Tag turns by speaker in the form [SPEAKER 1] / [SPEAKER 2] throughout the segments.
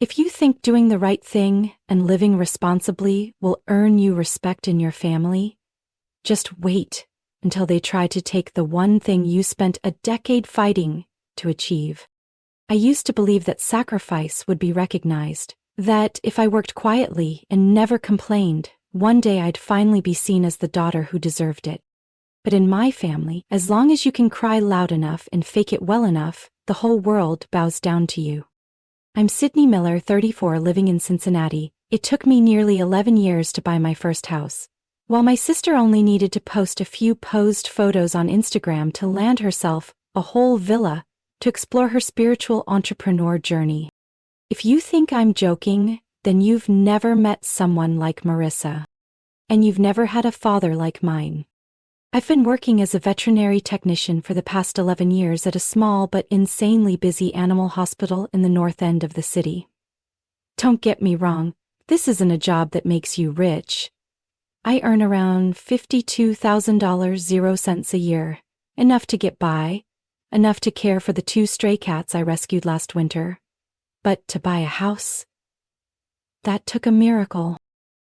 [SPEAKER 1] If you think doing the right thing and living responsibly will earn you respect in your family, just wait until they try to take the one thing you spent a decade fighting to achieve. I used to believe that sacrifice would be recognized, that if I worked quietly and never complained, one day I'd finally be seen as the daughter who deserved it. But in my family, as long as you can cry loud enough and fake it well enough, the whole world bows down to you. I'm Sydney Miller, 34, living in Cincinnati. It took me nearly 11 years to buy my first house. While my sister only needed to post a few posed photos on Instagram to land herself a whole villa to explore her spiritual entrepreneur journey. If you think I'm joking, then you've never met someone like Marissa. And you've never had a father like mine. I've been working as a veterinary technician for the past 11 years at a small but insanely busy animal hospital in the north end of the city. Don't get me wrong, this isn't a job that makes you rich. I earn around $52,000 0 cents a year, enough to get by, enough to care for the 2 stray cats I rescued last winter. But to buy a house? That took a miracle.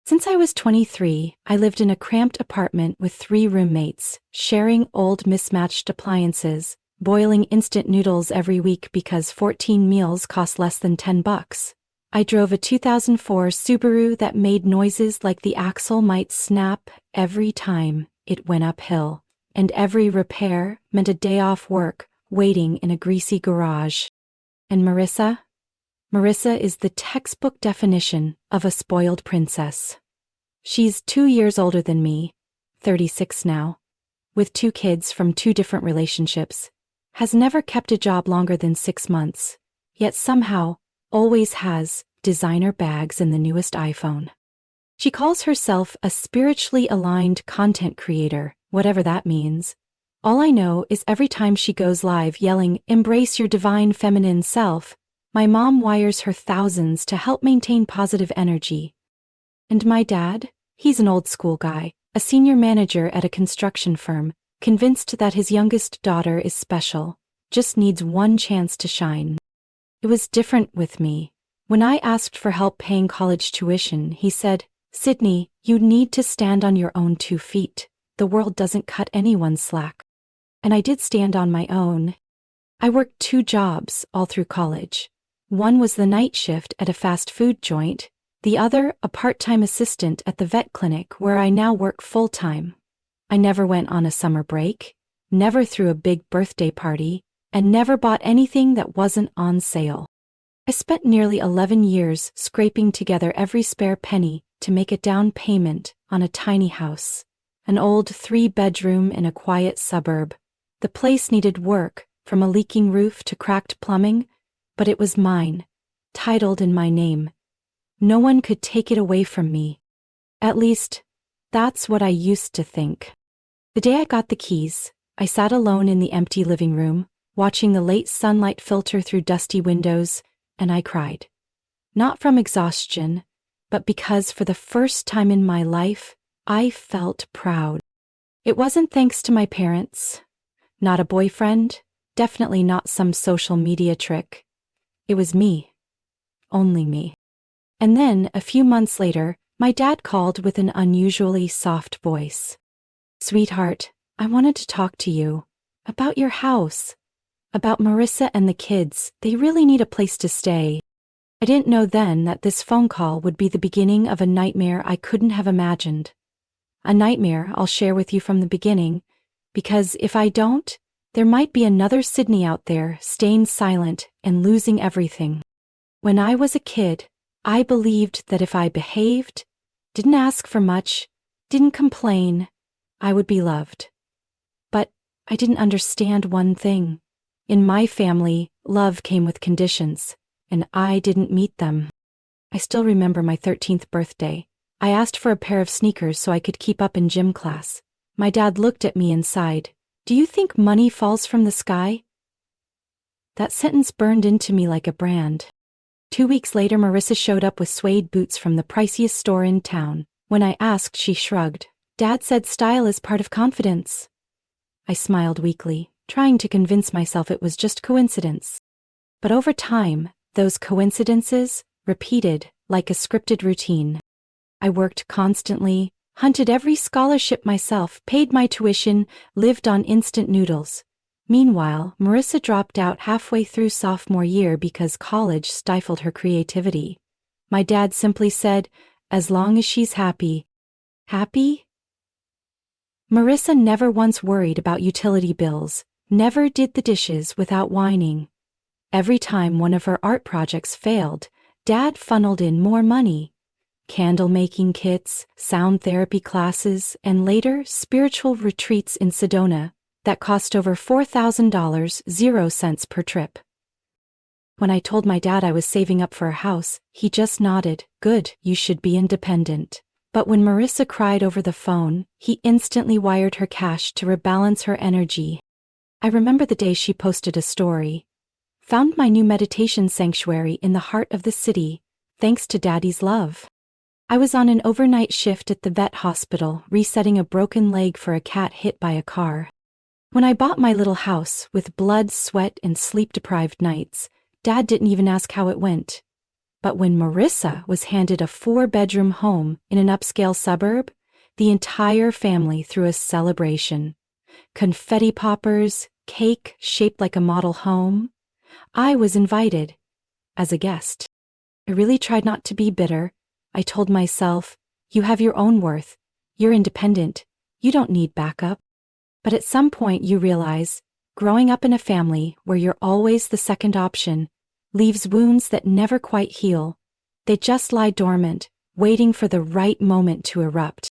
[SPEAKER 1] Since I was 23, I lived in a cramped apartment with 3 roommates, sharing old mismatched appliances, boiling instant noodles every week because 14 meals cost less than $10. I drove a 2004 Subaru that made noises like the axle might snap every time it went uphill, and every repair meant a day off work waiting in a greasy garage. And Marissa? Marissa is the textbook definition of a spoiled princess. She's 2 years older than me, 36 now, with 2 kids from 2 different relationships, has never kept a job longer than 6 months, yet somehow always has designer bags and the newest iPhone. She calls herself a spiritually aligned content creator, whatever that means. All I know is every time she goes live yelling, "Embrace your divine feminine self," my mom wires her thousands to help maintain positive energy. And my dad? He's an old school guy, a senior manager at a construction firm, convinced that his youngest daughter is special, just needs one chance to shine. It was different with me. When I asked for help paying college tuition, he said, "Sydney, you need to stand on your own 2 feet. The world doesn't cut anyone slack." And I did stand on my own. I worked 2 jobs all through college. One was the night shift at a fast food joint, the other a part-time assistant at the vet clinic where I now work full-time. I never went on a summer break, never threw a big birthday party, and never bought anything that wasn't on sale. I spent nearly 11 years scraping together every spare penny to make a down payment on a tiny house, an old 3-bedroom in a quiet suburb. The place needed work, from a leaking roof to cracked plumbing, but it was mine, titled in my name. No one could take it away from me. At least, that's what I used to think. The day I got the keys, I sat alone in the empty living room, watching the late sunlight filter through dusty windows, and I cried. Not from exhaustion, but because for the first time in my life, I felt proud. It wasn't thanks to my parents, not a boyfriend, definitely not some social media trick. It was me. Only me. And then, a few months later, my dad called with an unusually soft voice. "Sweetheart, I wanted to talk to you. About your house. About Marissa and the kids. They really need a place to stay." I didn't know then that this phone call would be the beginning of a nightmare I couldn't have imagined. A nightmare I'll share with you from the beginning, because if I don't, there might be another Sydney out there staying silent and losing everything. When I was a kid, I believed that if I behaved, didn't ask for much, didn't complain, I would be loved. But I didn't understand one thing. In my family, love came with conditions, and I didn't meet them. I still remember my 13th birthday. I asked for a pair of sneakers so I could keep up in gym class. My dad looked at me and sighed. "Do you think money falls from the sky?" That sentence burned into me like a brand. 2 weeks later, Marissa showed up with suede boots from the priciest store in town. When I asked, she shrugged. "Dad said style is part of confidence." I smiled weakly, trying to convince myself it was just coincidence. But over time, those coincidences repeated, like a scripted routine. I worked constantly, hunted every scholarship myself, paid my tuition, lived on instant noodles. Meanwhile, Marissa dropped out halfway through sophomore year because college stifled her creativity. My dad simply said, "As long as she's happy." Happy? Marissa never once worried about utility bills, never did the dishes without whining. Every time one of her art projects failed, Dad funneled in more money. Candle-making kits, sound therapy classes, and later, spiritual retreats in Sedona that cost over $4,000, 0 cents per trip. When I told my dad I was saving up for a house, he just nodded, "Good, you should be independent." But when Marissa cried over the phone, he instantly wired her cash to rebalance her energy. I remember the day she posted a story. "Found my new meditation sanctuary in the heart of the city, thanks to Daddy's love." I was on an overnight shift at the vet hospital, resetting a broken leg for a cat hit by a car. When I bought my little house, with blood, sweat, and sleep-deprived nights, Dad didn't even ask how it went. But when Marissa was handed a 4-bedroom home in an upscale suburb, the entire family threw a celebration. Confetti poppers, cake shaped like a model home. I was invited as a guest. I really tried not to be bitter. I told myself, "You have your own worth. You're independent. You don't need backup." But at some point you realize, growing up in a family where you're always the second option leaves wounds that never quite heal. They just lie dormant, waiting for the right moment to erupt.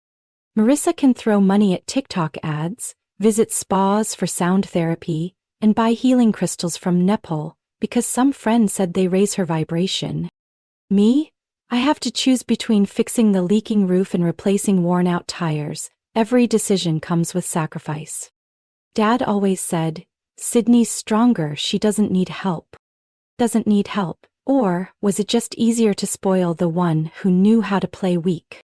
[SPEAKER 1] Marissa can throw money at TikTok ads, visit spas for sound therapy, and buy healing crystals from Nepal because some friend said they raise her vibration. Me? I have to choose between fixing the leaking roof and replacing worn-out tires. Every decision comes with sacrifice. Dad always said, "Sydney's stronger, she doesn't need help." Doesn't need help, or was it just easier to spoil the one who knew how to play weak?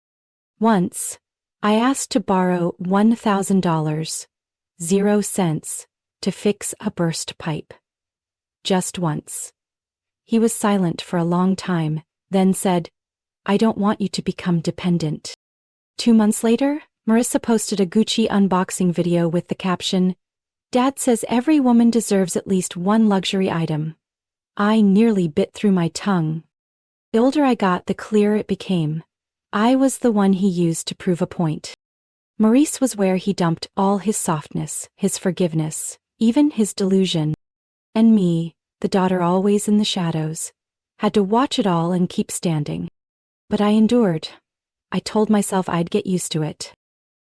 [SPEAKER 1] Once, I asked to borrow $1,000, 0 cents, to fix a burst pipe. Just once. He was silent for a long time, then said, "I don't want you to become dependent." 2 months later, Marissa posted a Gucci unboxing video with the caption, "Dad says every woman deserves at least one luxury item." I nearly bit through my tongue. The older I got, the clearer it became. I was the one he used to prove a point. Maurice was where he dumped all his softness, his forgiveness, even his delusion. And me, the daughter always in the shadows, had to watch it all and keep standing. But I endured. I told myself I'd get used to it.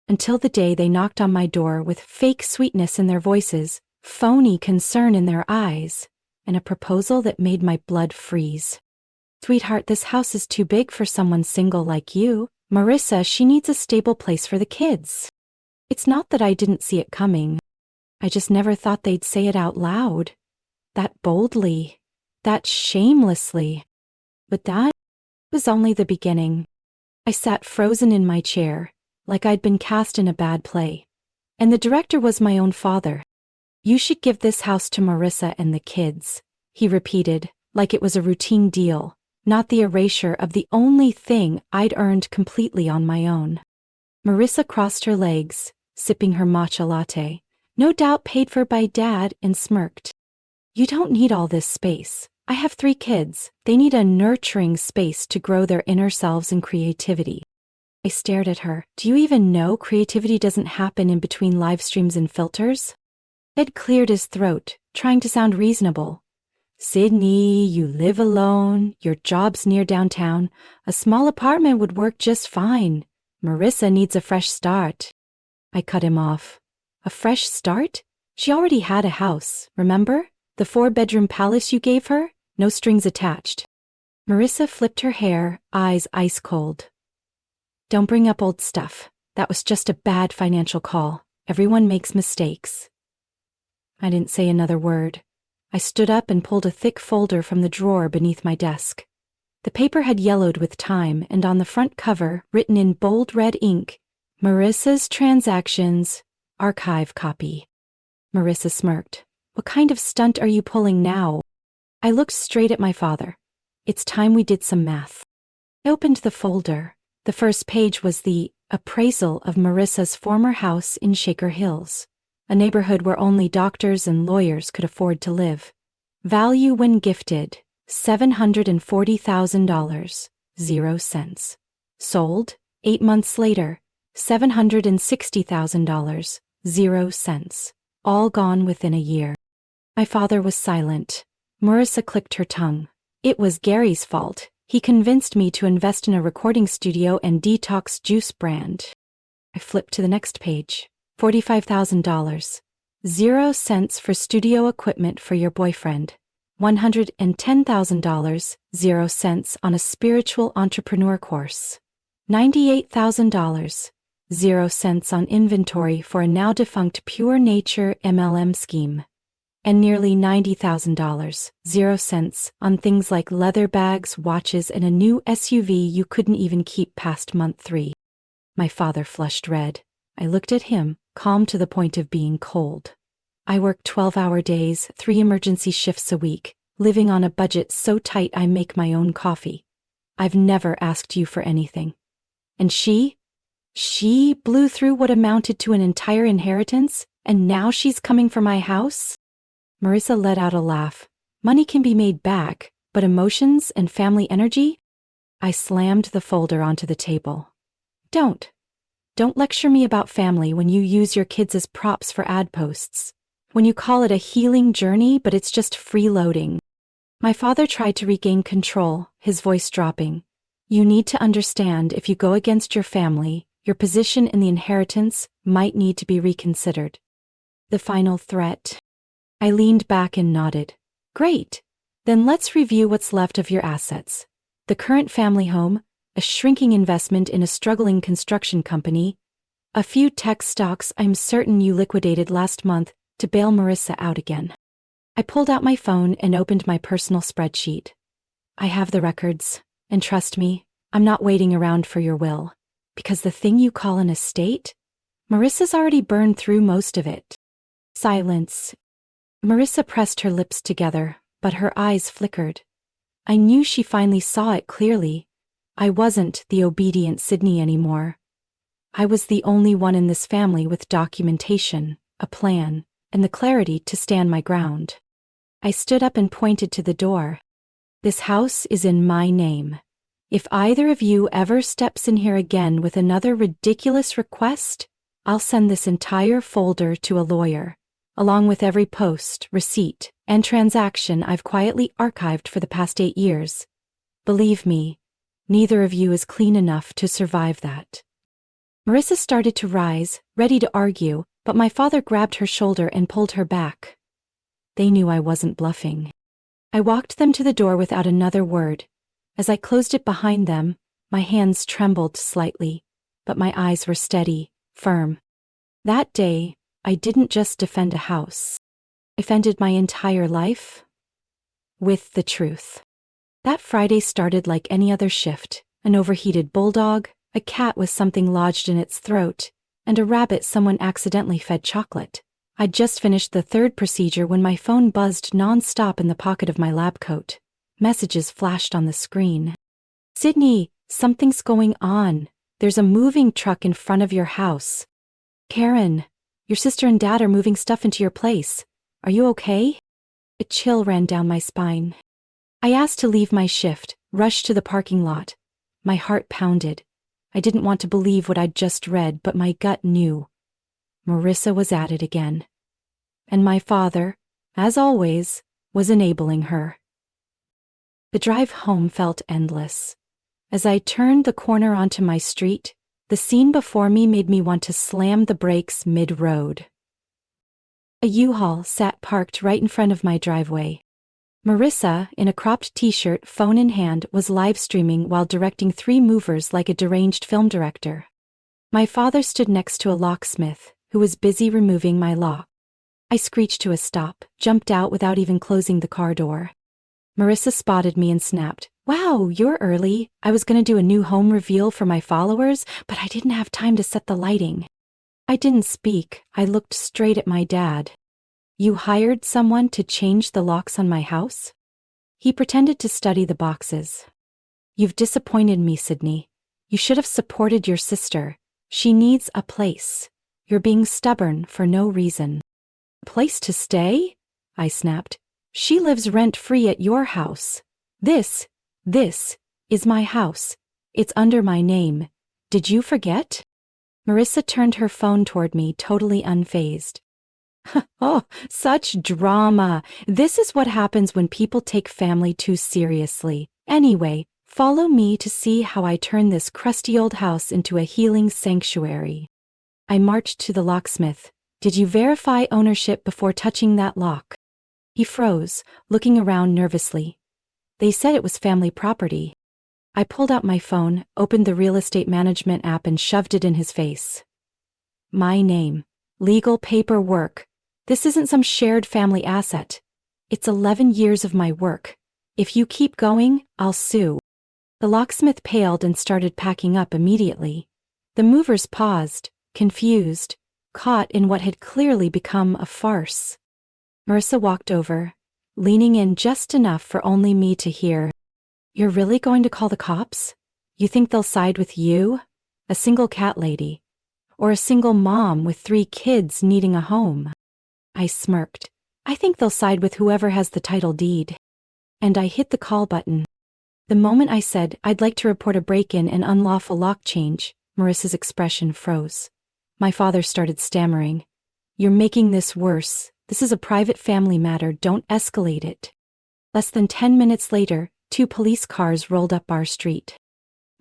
[SPEAKER 1] Until the day they knocked on my door with fake sweetness in their voices, phony concern in their eyes, and a proposal that made my blood freeze. "Sweetheart, this house is too big for someone single like you. Marissa, she needs a stable place for the kids." It's not that I didn't see it coming. I just never thought they'd say it out loud. That boldly. That shamelessly. But that was only the beginning. I sat frozen in my chair, like I'd been cast in a bad play. And the director was my own father. "You should give this house to Marissa and the kids," he repeated, like it was a routine deal, not the erasure of the only thing I'd earned completely on my own. Marissa crossed her legs, sipping her matcha latte, no doubt paid for by Dad, and smirked. "You don't need all this space. I have 3 kids. They need a nurturing space to grow their inner selves and creativity." I stared at her. "Do you even know creativity doesn't happen in between live streams and filters?" Ed cleared his throat, trying to sound reasonable. "Sydney, you live alone, your job's near downtown. A small apartment would work just fine. Marissa needs a fresh start." I cut him off. A fresh start? She already had a house, remember? The 4-bedroom palace you gave her? No strings attached. Marissa flipped her hair, eyes ice cold. "Don't bring up old stuff. That was just a bad financial call. Everyone makes mistakes." I didn't say another word. I stood up and pulled a thick folder from the drawer beneath my desk. The paper had yellowed with time, and on the front cover, written in bold red ink, "Marissa's Transactions, Archive Copy." Marissa smirked. "What kind of stunt are you pulling now?" I looked straight at my father. It's time we did some math. I opened the folder. The first page was the appraisal of Marissa's former house in Shaker Hills, a neighborhood where only doctors and lawyers could afford to live. Value when gifted, $740,000, 0 cents. Sold, 8 months later, $760,000, 0 cents. All gone within a year. My father was silent. Marissa clicked her tongue. It was Gary's fault. He convinced me to invest in a recording studio and detox juice brand. I flipped to the next page. $45,000. 0 cents for studio equipment for your boyfriend. $110,000, 0 cents on a spiritual entrepreneur course. $98,000, 0 cents on inventory for a now defunct Pure Nature MLM scheme. And nearly $90,000, 0 cents on things like leather bags, watches, and a new SUV you couldn't even keep past month 3. My father flushed red. I looked at him, calm to the point of being cold. I work 12-hour days, 3 emergency shifts a week, living on a budget so tight I make my own coffee. I've never asked you for anything. And she blew through what amounted to an entire inheritance, and now she's coming for my house? Marissa let out a laugh. Money can be made back, but emotions and family energy? I slammed the folder onto the table. Don't lecture me about family when you use your kids as props for ad posts. When you call it a healing journey, but it's just freeloading. My father tried to regain control, his voice dropping. You need to understand, if you go against your family, your position in the inheritance might need to be reconsidered. The final threat. I leaned back and nodded. Great. Then let's review what's left of your assets. The current family home, a shrinking investment in a struggling construction company, a few tech stocks I'm certain you liquidated last month to bail Marissa out again. I pulled out my phone and opened my personal spreadsheet. I have the records, and trust me, I'm not waiting around for your will. Because the thing you call an estate? Marissa's already burned through most of it. Silence. Marissa pressed her lips together, but her eyes flickered. I knew she finally saw it clearly. I wasn't the obedient Sydney anymore. I was the only one in this family with documentation, a plan, and the clarity to stand my ground. I stood up and pointed to the door. This house is in my name. If either of you ever steps in here again with another ridiculous request, I'll send this entire folder to a lawyer, along with every post, receipt, and transaction I've quietly archived for the past 8 years. Believe me, neither of you is clean enough to survive that. Marissa started to rise, ready to argue, but my father grabbed her shoulder and pulled her back. They knew I wasn't bluffing. I walked them to the door without another word. As I closed it behind them, my hands trembled slightly, but my eyes were steady, firm. That day, I didn't just defend a house. I defended my entire life with the truth. That Friday started like any other shift: an overheated bulldog, a cat with something lodged in its throat, and a rabbit someone accidentally fed chocolate. I'd just finished the 3rd procedure when my phone buzzed non-stop in the pocket of my lab coat. Messages flashed on the screen. Sydney, something's going on. There's a moving truck in front of your house. Karen, your sister and dad are moving stuff into your place. Are you okay? A chill ran down my spine. I asked to leave my shift, rushed to the parking lot. My heart pounded. I didn't want to believe what I'd just read, but my gut knew. Marissa was at it again. And my father, as always, was enabling her. The drive home felt endless. As I turned the corner onto my street, the scene before me made me want to slam the brakes mid-road. A U-Haul sat parked right in front of my driveway. Marissa, in a cropped t-shirt, phone in hand, was live-streaming while directing 3 movers like a deranged film director. My father stood next to a locksmith, who was busy removing my lock. I screeched to a stop, jumped out without even closing the car door. Marissa spotted me and snapped, "Wow, you're early. I was gonna do a new home reveal for my followers, but I didn't have time to set the lighting." I didn't speak. I looked straight at my dad. "You hired someone to change the locks on my house?" He pretended to study the boxes. You've disappointed me, Sydney. You should have supported your sister. She needs a place. You're being stubborn for no reason. Place to stay? I snapped. She lives rent-free at your house. This is my house. It's under my name. Did you forget? Marissa turned her phone toward me, totally unfazed. Oh, such drama. This is what happens when people take family too seriously. Anyway, follow me to see how I turn this crusty old house into a healing sanctuary. I marched to the locksmith. Did you verify ownership before touching that lock? He froze, looking around nervously. They said it was family property. I pulled out my phone, opened the real estate management app and shoved it in his face. My name. Legal paperwork. This isn't some shared family asset. It's 11 years of my work. If you keep going, I'll sue. The locksmith paled and started packing up immediately. The movers paused, confused, caught in what had clearly become a farce. Marissa walked over, leaning in just enough for only me to hear. You're really going to call the cops? You think they'll side with you? A single cat lady? Or a single mom with 3 kids needing a home? I smirked. I think they'll side with whoever has the title deed. And I hit the call button. The moment I said, I'd like to report a break-in and unlawful lock change, Marissa's expression froze. My father started stammering. You're making this worse. This is a private family matter. Don't escalate it. Less than 10 minutes later, 2 police cars rolled up our street.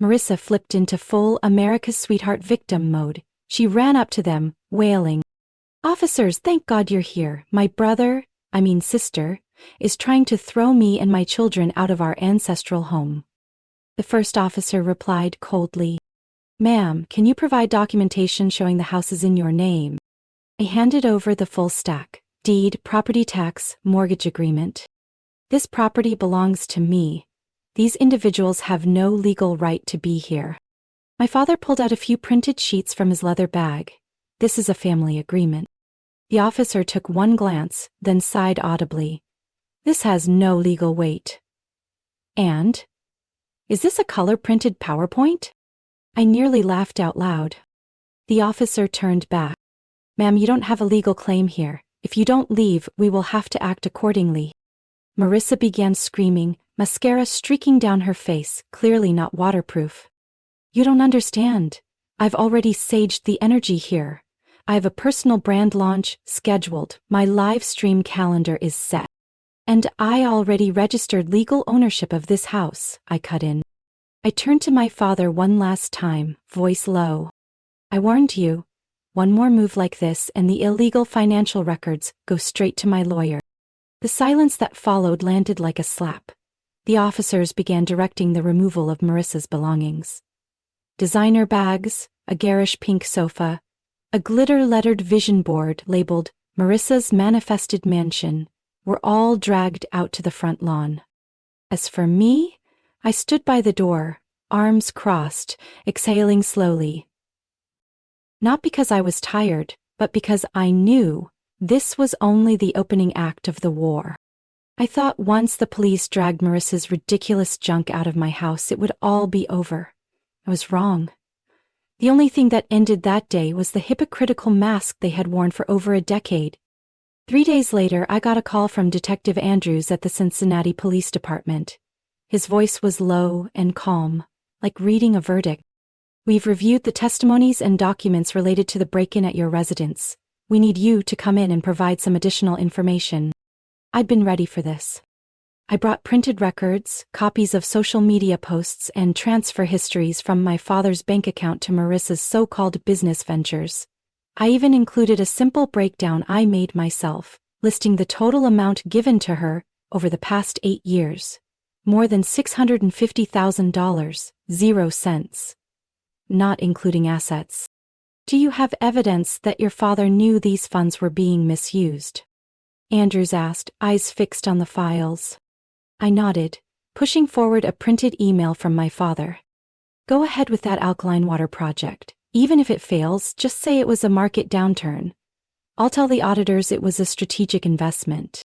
[SPEAKER 1] Marissa flipped into full America's Sweetheart victim mode. She ran up to them, wailing. Officers, thank God you're here. My sister, is trying to throw me and my children out of our ancestral home. The first officer replied coldly. Ma'am, can you provide documentation showing the house is in your name? I handed over the full stack. Deed, property tax, mortgage agreement. This property belongs to me. These individuals have no legal right to be here. My father pulled out a few printed sheets from his leather bag. This is a family agreement. The officer took one glance, then sighed audibly. This has no legal weight. And? Is this a color-printed PowerPoint? I nearly laughed out loud. The officer turned back. Ma'am, you don't have a legal claim here. If you don't leave, we will have to act accordingly. Marissa began screaming, mascara streaking down her face, clearly not waterproof. You don't understand. I've already saged the energy here. I have a personal brand launch scheduled. My live stream calendar is set. And I already registered legal ownership of this house, I cut in. I turned to my father one last time, voice low. I warned you. One more move like this and the illegal financial records go straight to my lawyer. The silence that followed landed like a slap. The officers began directing the removal of Marissa's belongings. Designer bags, a garish pink sofa, a glitter-lettered vision board labeled Marissa's Manifested Mansion were all dragged out to the front lawn. As for me, I stood by the door, arms crossed, exhaling slowly. Not because I was tired, but because I knew this was only the opening act of the war. I thought once the police dragged Marissa's ridiculous junk out of my house, it would all be over. I was wrong. The only thing that ended that day was the hypocritical mask they had worn for over a decade. 3 days later, I got a call from Detective Andrews at the Cincinnati Police Department. His voice was low and calm, like reading a verdict. We've reviewed the testimonies and documents related to the break-in at your residence. We need you to come in and provide some additional information. I'd been ready for this. I brought printed records, copies of social media posts, and transfer histories from my father's bank account to Marissa's so-called business ventures. I even included a simple breakdown I made myself, listing the total amount given to her over the past 8 years. More than $650,000, 0 cents. Not including assets. Do you have evidence that your father knew these funds were being misused? Andrews asked, eyes fixed on the files. I nodded, pushing forward a printed email from my father. Go ahead with that alkaline water project. Even if it fails, just say it was a market downturn. I'll tell the auditors it was a strategic investment.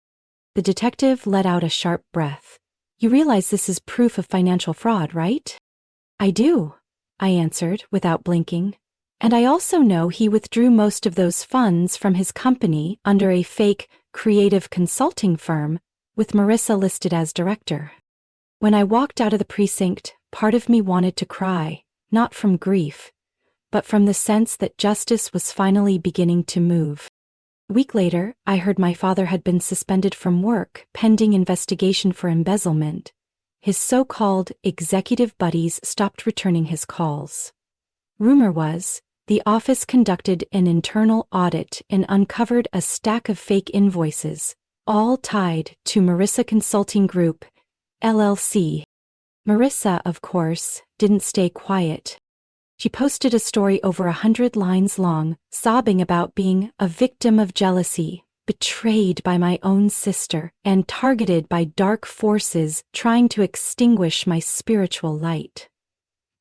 [SPEAKER 1] The detective let out a sharp breath. You realize this is proof of financial fraud, right? I do, I answered without blinking. And I also know he withdrew most of those funds from his company under a fake creative consulting firm with Marissa listed as director. When I walked out of the precinct, part of me wanted to cry, not from grief, but from the sense that justice was finally beginning to move. A week later, I heard my father had been suspended from work pending investigation for embezzlement. His so-called executive buddies stopped returning his calls. Rumor was, the office conducted an internal audit and uncovered a stack of fake invoices, all tied to Marissa Consulting Group, LLC. Marissa, of course, didn't stay quiet. She posted a story over 100 lines long, sobbing about being a victim of jealousy, betrayed by my own sister, and targeted by dark forces trying to extinguish my spiritual light.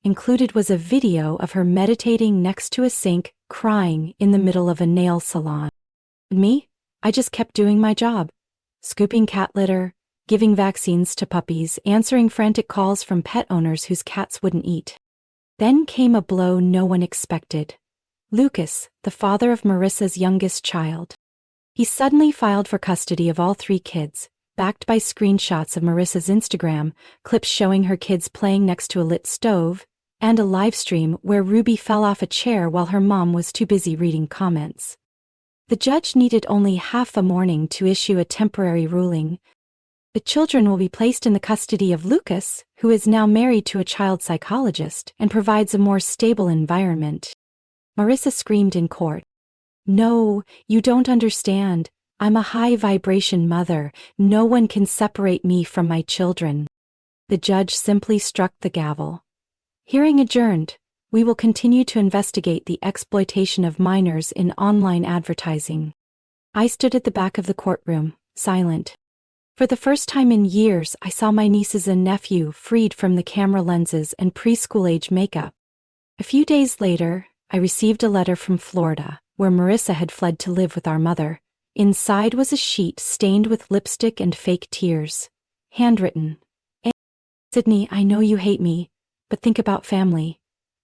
[SPEAKER 1] Included was a video of her meditating next to a sink, crying in the middle of a nail salon. Me? I just kept doing my job. Scooping cat litter, giving vaccines to puppies, answering frantic calls from pet owners whose cats wouldn't eat. Then came a blow no one expected. Lucas, the father of Marissa's youngest child. He suddenly filed for custody of all 3 kids, backed by screenshots of Marissa's Instagram, clips showing her kids playing next to a lit stove, and a live stream where Ruby fell off a chair while her mom was too busy reading comments. The judge needed only half a morning to issue a temporary ruling. The children will be placed in the custody of Lucas, who is now married to a child psychologist and provides a more stable environment. Marissa screamed in court. No, you don't understand. I'm a high-vibration mother. No one can separate me from my children. The judge simply struck the gavel. Hearing adjourned. We will continue to investigate the exploitation of minors in online advertising. I stood at the back of the courtroom, silent. For the first time in years, I saw my nieces and nephew freed from the camera lenses and preschool-age makeup. A few days later, I received a letter from Florida, where Marissa had fled to live with our mother. Inside was a sheet stained with lipstick and fake tears. Handwritten. Sydney, I know you hate me, but think about family.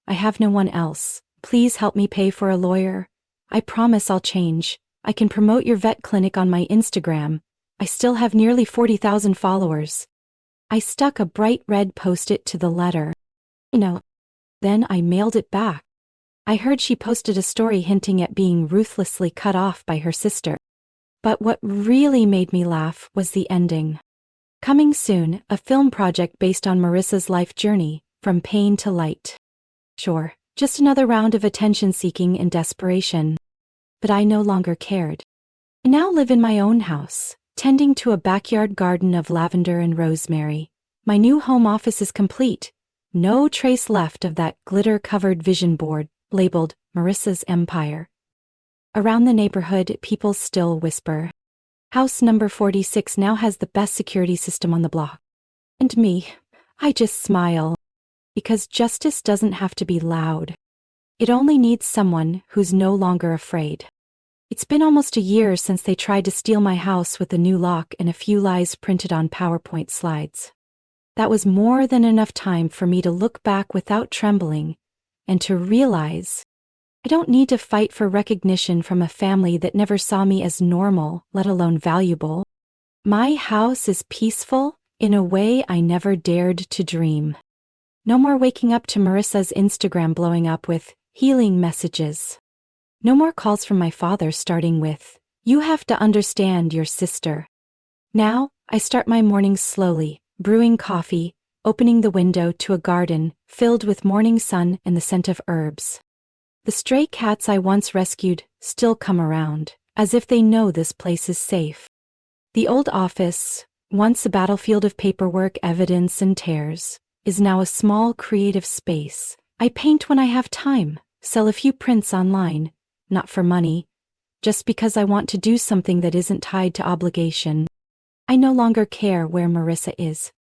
[SPEAKER 1] I have no one else. Please help me pay for a lawyer. I promise I'll change. I can promote your vet clinic on my Instagram. I still have nearly 40,000 followers. I stuck a bright red post-it to the letter. Then I mailed it back. I heard she posted a story hinting at being ruthlessly cut off by her sister. But what really made me laugh was the ending. Coming soon, a film project based on Marissa's life journey, from pain to light. Sure, just another round of attention-seeking and desperation. But I no longer cared. I now live in my own house, tending to a backyard garden of lavender and rosemary. My new home office is complete. No trace left of that glitter-covered vision board, labeled Marissa's Empire. Around the neighborhood, people still whisper. House number 46 now has the best security system on the block. And me, I just smile. Because justice doesn't have to be loud. It only needs someone who's no longer afraid. It's been almost a year since they tried to steal my house with a new lock and a few lies printed on PowerPoint slides. That was more than enough time for me to look back without trembling and to realize I don't need to fight for recognition from a family that never saw me as normal, let alone valuable. My house is peaceful in a way I never dared to dream. No more waking up to Marissa's Instagram blowing up with healing messages. No more calls from my father starting with, "You have to understand your sister." Now, I start my mornings slowly, brewing coffee, opening the window to a garden filled with morning sun and the scent of herbs. The stray cats I once rescued still come around, as if they know this place is safe. The old office, once a battlefield of paperwork, evidence, and tears, is now a small creative space. I paint when I have time, sell a few prints online, not for money, just because I want to do something that isn't tied to obligation. I no longer care where Marissa is.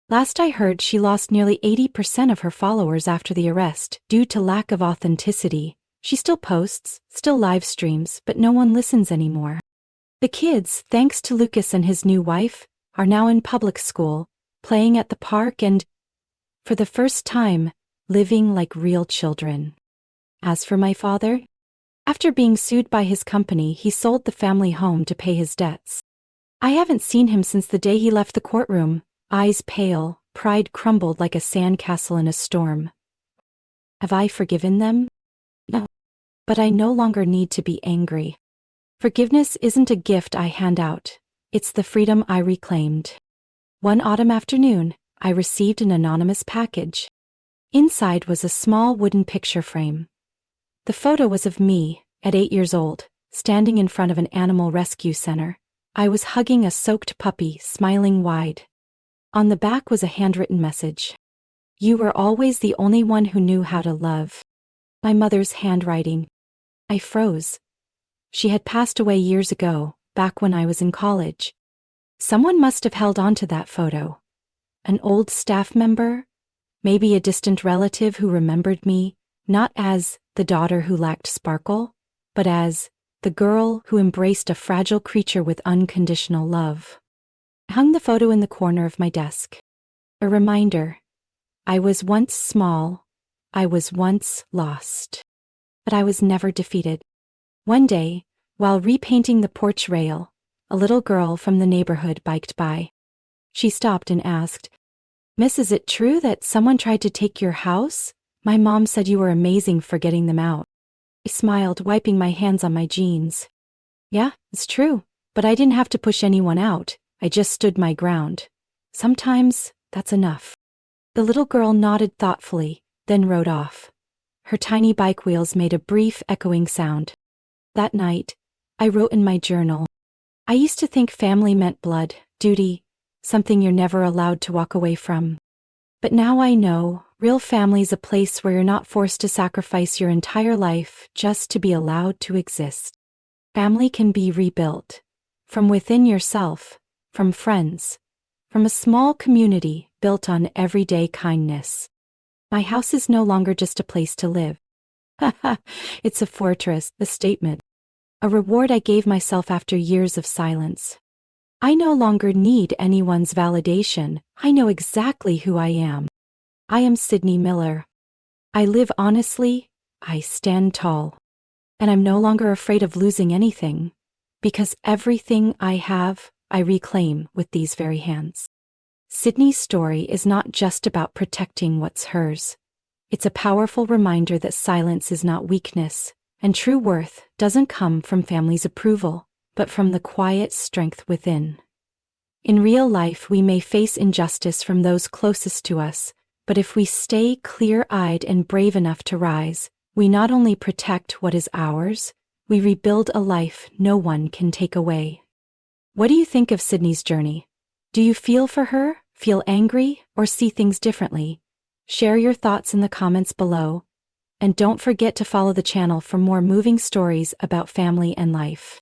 [SPEAKER 1] Last I heard, she lost nearly 80% of her followers after the arrest due to lack of authenticity. She still posts, still live streams, but no one listens anymore. The kids, thanks to Lucas and his new wife, are now in public school, playing at the park, and, for the first time, living like real children. As for my father, after being sued by his company, he sold the family home to pay his debts. I haven't seen him since the day he left the courtroom, eyes pale, pride crumbled like a sandcastle in a storm. Have I forgiven them? No. But I no longer need to be angry. Forgiveness isn't a gift I hand out, it's the freedom I reclaimed. One autumn afternoon, I received an anonymous package. Inside was a small wooden picture frame. The photo was of me, at 8 years old, standing in front of an animal rescue center. I was hugging a soaked puppy, smiling wide. On the back was a handwritten message. You were always the only one who knew how to love. My mother's handwriting. I froze. She had passed away years ago, back when I was in college. Someone must have held on to that photo. An old staff member? Maybe a distant relative who remembered me, not as the daughter who lacked sparkle, but as the girl who embraced a fragile creature with unconditional love. I hung the photo in the corner of my desk. A reminder. I was once small. I was once lost. But I was never defeated. One day, while repainting the porch rail, a little girl from the neighborhood biked by. She stopped and asked, "Miss, is it true that someone tried to take your house? My mom said you were amazing for getting them out." I smiled, wiping my hands on my jeans. "Yeah, it's true, but I didn't have to push anyone out. I just stood my ground. Sometimes that's enough." The little girl nodded thoughtfully, then rode off. Her tiny bike wheels made a brief, echoing sound. That night, I wrote in my journal. I used to think family meant blood, duty, something you're never allowed to walk away from. But now I know, real family's a place where you're not forced to sacrifice your entire life just to be allowed to exist. Family can be rebuilt. From within yourself, from friends, from a small community built on everyday kindness. My house is no longer just a place to live. It's a fortress, a statement. A reward I gave myself after years of silence. I no longer need anyone's validation. I know exactly who I am. I am Sydney Miller. I live honestly, I stand tall. And I'm no longer afraid of losing anything, because everything I have, I reclaim with these very hands. Sydney's story is not just about protecting what's hers. It's a powerful reminder that silence is not weakness, and true worth doesn't come from family's approval, but from the quiet strength within. In real life, we may face injustice from those closest to us, but if we stay clear-eyed and brave enough to rise, we not only protect what is ours, we rebuild a life no one can take away. What do you think of Sydney's journey? Do you feel for her, feel angry, or see things differently? Share your thoughts in the comments below. And don't forget to follow the channel for more moving stories about family and life.